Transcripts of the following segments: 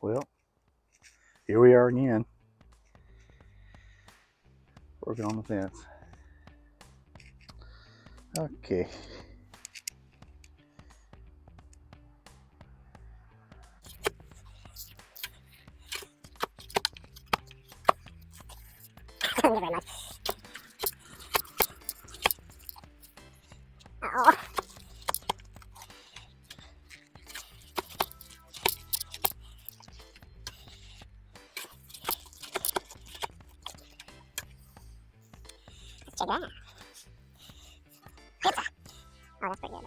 Well, here we are again, working on the fence. Okay. Thank you very much. Oh. Check that out. Pizza. Oh, that's pretty good.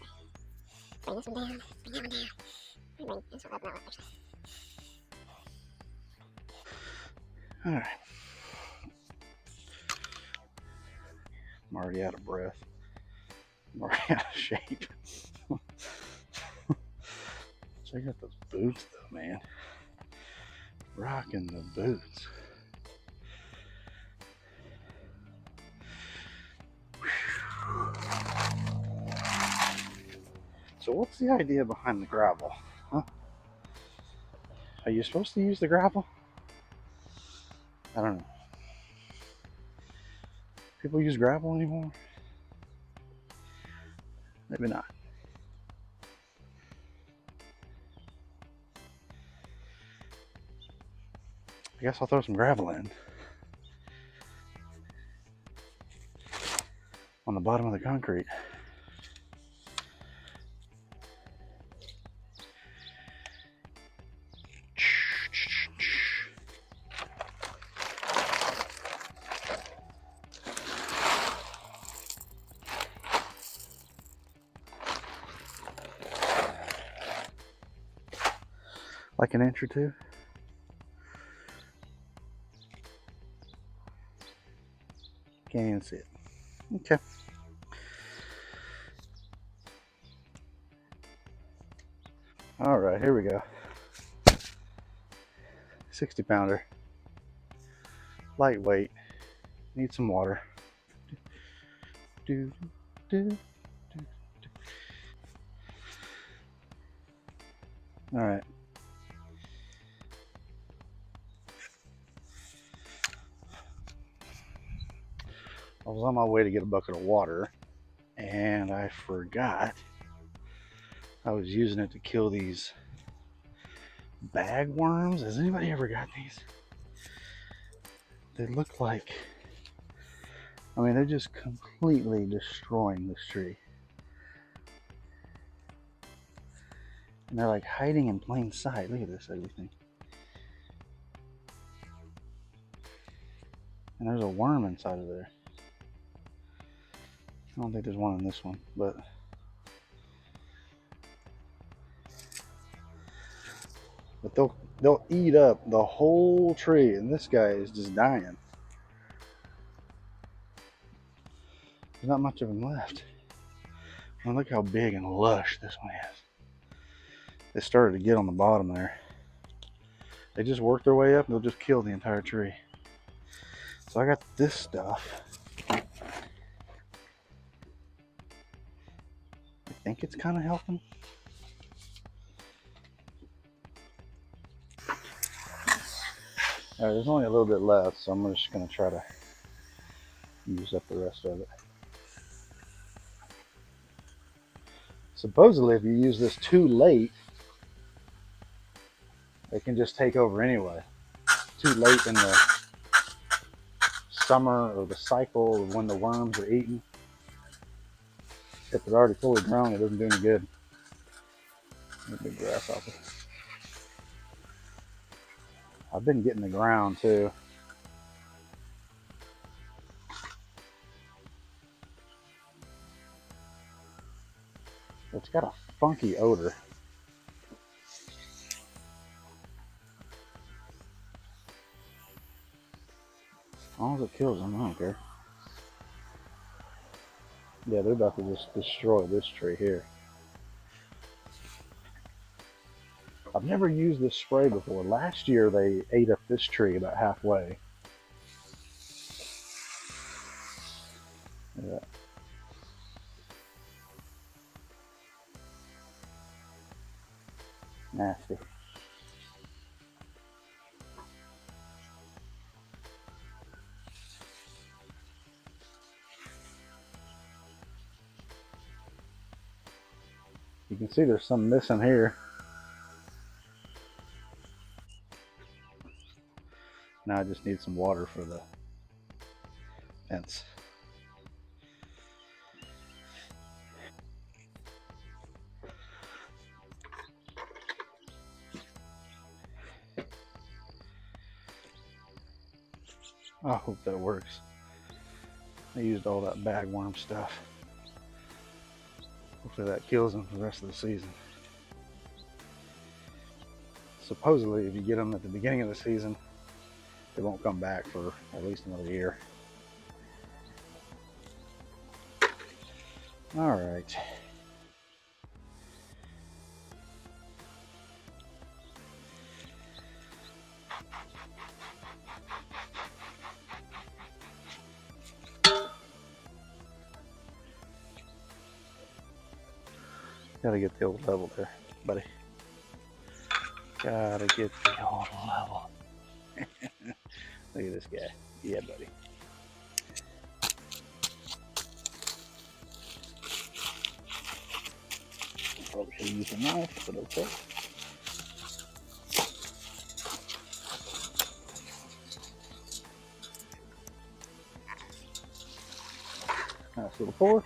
Bring this one down. Bring that one down. Bring this one up. No, actually. All right. I'm already out of breath. I'm already out of shape. Check out those boots, though, man. Rocking the boots. So, what's the idea behind the gravel? Huh? Are you supposed to use the gravel? I don't know. People use gravel anymore? Maybe not. I guess I'll throw some gravel in on the bottom of the concrete. Like an inch or two. Can't even see it. Okay. All right, here we go. 60 pounder. Lightweight. Need some water. Do, do, do, do. All right. I was on my way to get a bucket of water and I forgot I was using it to kill these bag worms. Has anybody ever got these? They look like, I mean, they're just completely destroying this tree. And they're like hiding in plain sight. Look at this, everything. And there's a worm inside of there. I don't think there's one in this one, but they'll eat up the whole tree, and this guy is just dying. There's not much of them left. I mean, look how big and lush this one is. They started to get on the bottom there. They just work their way up and they'll just kill the entire tree. So I got this stuff. I think it's kind of helping. All right, there's only a little bit left, so I'm just going to try to use up the rest of it. Supposedly, if you use this too late, it can just take over anyway. Too late in the summer or the cycle of when the worms are eating. If they're already fully grown, it doesn't do any good. A big grasshopper. I've been getting the ground too. It's got a funky odor. As long as it kills them, I don't care. Yeah, they're about to just destroy this tree here. I've never used this spray before. Last year they ate up this tree about halfway. Yeah. Nasty. You can see there's some missing here. Now I just need some water for the fence. I hope that works. I used all that bagworm stuff. Hopefully that kills them for the rest of the season. Supposedly, if you get them at the beginning of the season, they won't come back for at least another year. All right. Gotta get the old level there, buddy. Gotta get the old level. Look at this guy. Yeah, buddy. Probably should use a knife, but okay. Nice little pour.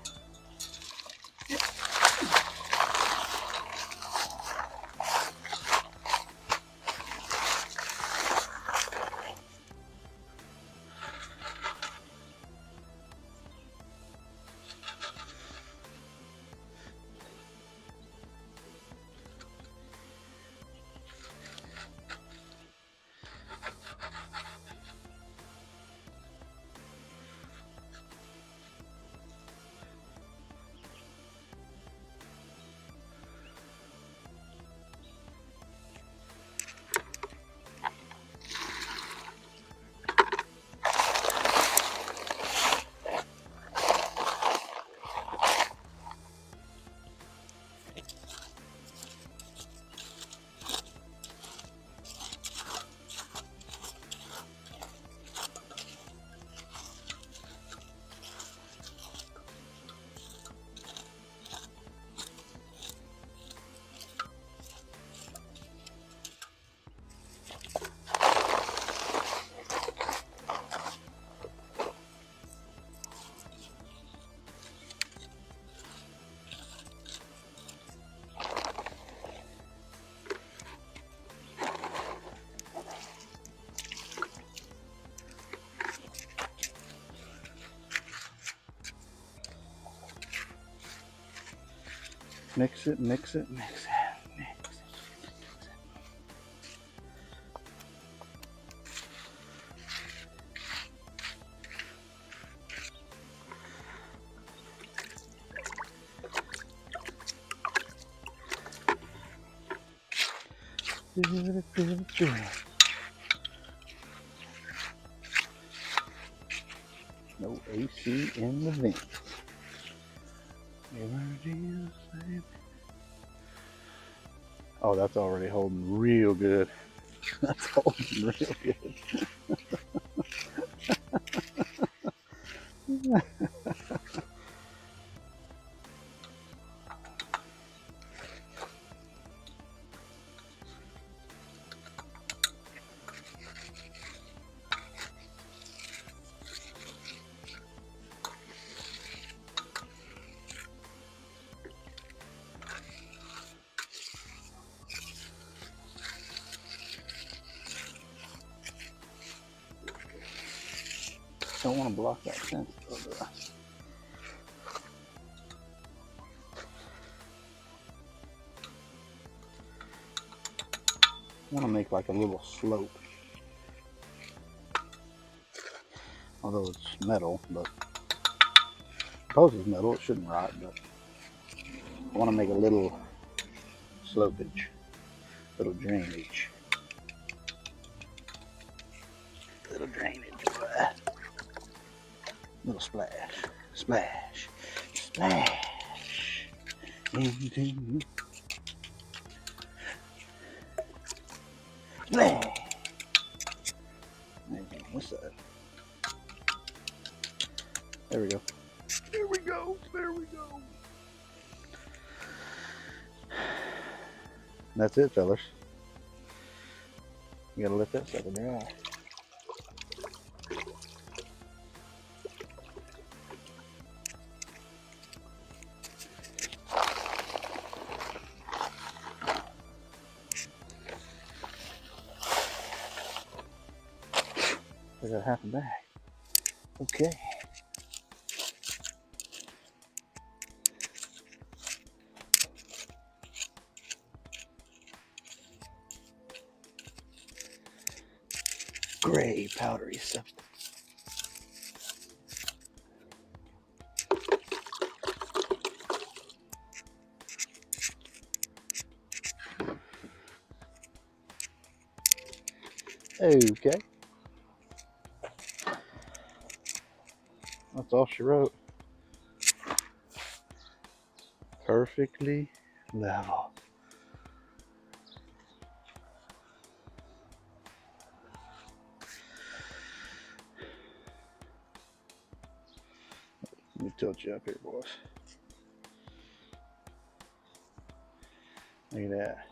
Mix it, mix it, mix it, mix it. No AC in the vent. Oh, that's already holding real good. That's holding real good. Don't want to block that fence. I want to make like a little slope. Although it's metal, but suppose it's metal, it shouldn't rot, but I want to make a little slopage, little drainage. Little drainage. Little splash, splash, splash. Into splash. What's that? There we go. There we go. There we go. That's it, fellas. You gotta let that sucker dry. I got half a bag. Okay. Gray powdery substance. Okay. That's all she wrote. Perfectly level. Let me tilt you up here, boys. Look at that.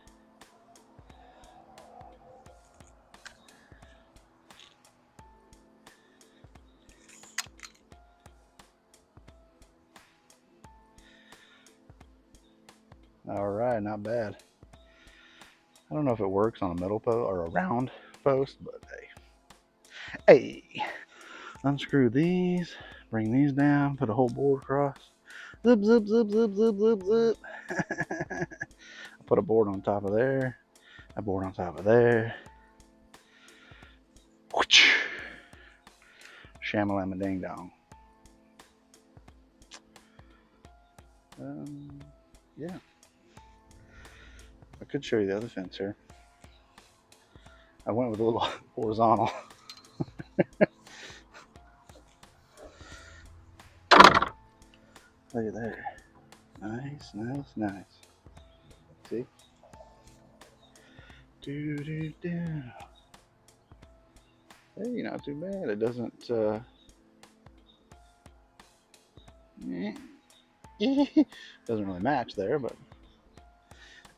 All right, not bad. I don't know if it works on a metal post or a round post, but hey. Hey, unscrew these, bring these down, put a whole board across. Zip, zip, zip, zip, zip, zip, zip. I put a board on top of there, a board on top of there. Shamalama ding dong. Yeah. I could show you the other fence here. I went with a little horizontal. Look at there. Nice, nice, nice. See? Do, do, do. Hey, not too bad. It doesn't, doesn't really match there, but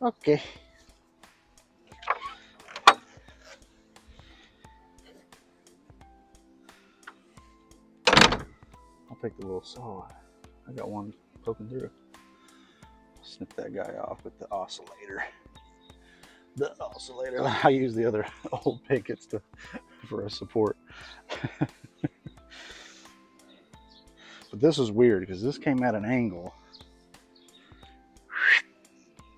okay. I'll take the little saw. I got one poking through. Snip that guy off with the oscillator. The oscillator. I use the other old pickets for a support. But this is weird because this came at an angle.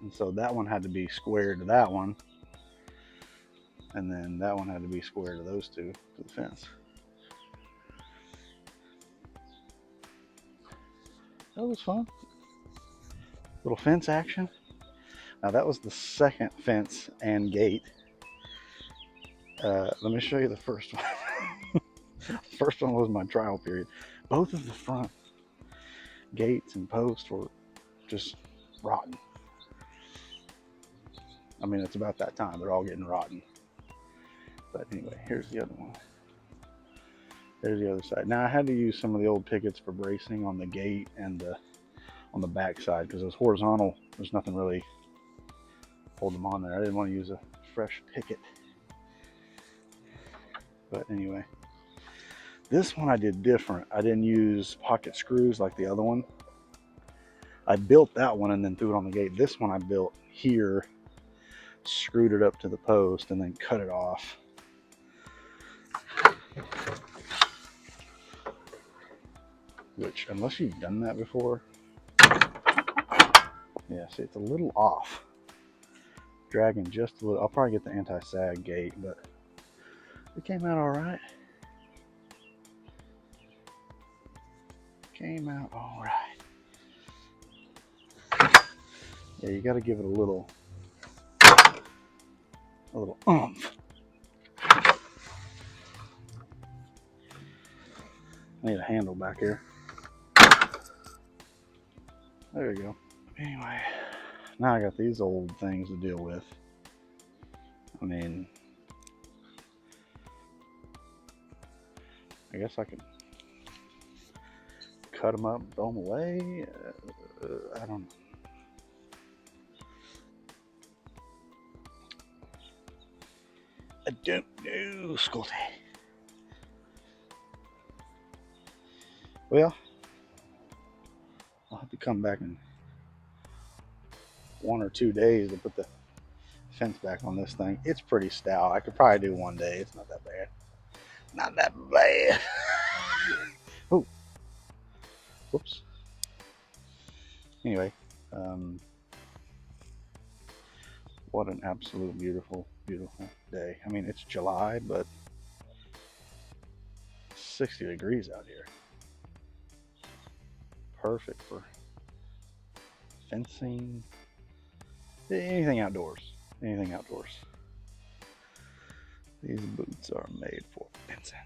And so that one had to be square to that one. And then that one had to be square to those two, to the fence. That was fun. Little fence action. Now that was the second fence and gate. Let me show you the first one. First one was my trial period. Both of the front gates and posts were just rotten. I mean, it's about that time. They're all getting rotten. But anyway, here's the other one. There's the other side. Now I had to use some of the old pickets for bracing on the gate and on the back side because it was horizontal. There's nothing really hold them on there. I didn't want to use a fresh picket. But anyway, this one I did different. I didn't use pocket screws like the other one. I built that one and then threw it on the gate. This one I built here, screwed it up to the post, and then cut it off. Which, unless you've done that before, yeah, see, it's a little off. Dragging just a little. I'll probably get the anti-sag gate, but it came out all right. Came out all right. Yeah, you got to give it a little oomph. I need a handle back here. There you go. Anyway, now I got these old things to deal with. I mean, I guess I could cut them up and throw them away. I don't know. I don't know, Scotty. Well, I'll have to come back in 1 or 2 days to put the fence back on this thing. It's pretty stout. I could probably do 1 day. It's not that bad. Not that bad. Oh, whoops. Anyway, what an absolute beautiful, beautiful day. I mean, it's July, but it's 60 degrees out here. Perfect for fencing, anything outdoors. Anything outdoors. These boots are made for fencing.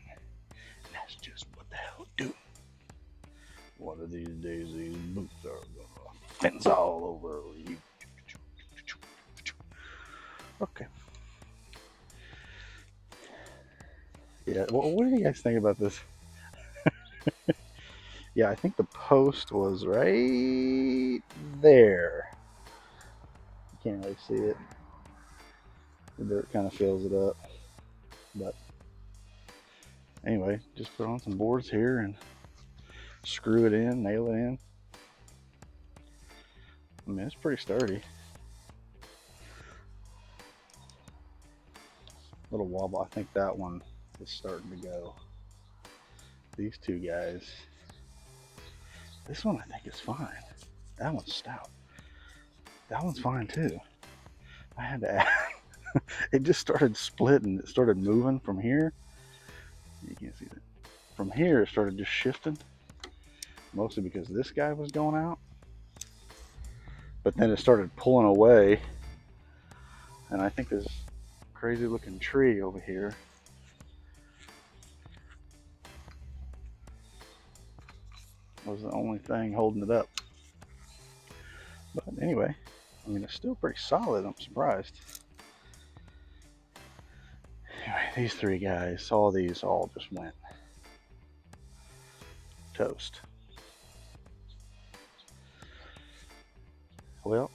And that's just what the hell do. One of these days, these boots are gonna fence all over you. Okay. Yeah, well, what do you guys think about this? Yeah, I think the post was right there. You can't really see it. The dirt kind of fills it up. But anyway, just put on some boards here and screw it in, nail it in. I mean, it's pretty sturdy. Little wobble. I think that one is starting to go. These two guys. This one I think is fine. That one's stout. That one's fine too. I had to add. It just started splitting. It started moving from here. You can't see that. From here, it started just shifting. Mostly because this guy was going out. But then it started pulling away. And I think this crazy looking tree over here was the only thing holding it up. But anyway, I mean, it's still pretty solid. I'm surprised. Anyway, these three guys, all these all just went toast. Well,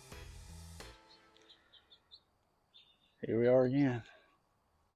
here we are again.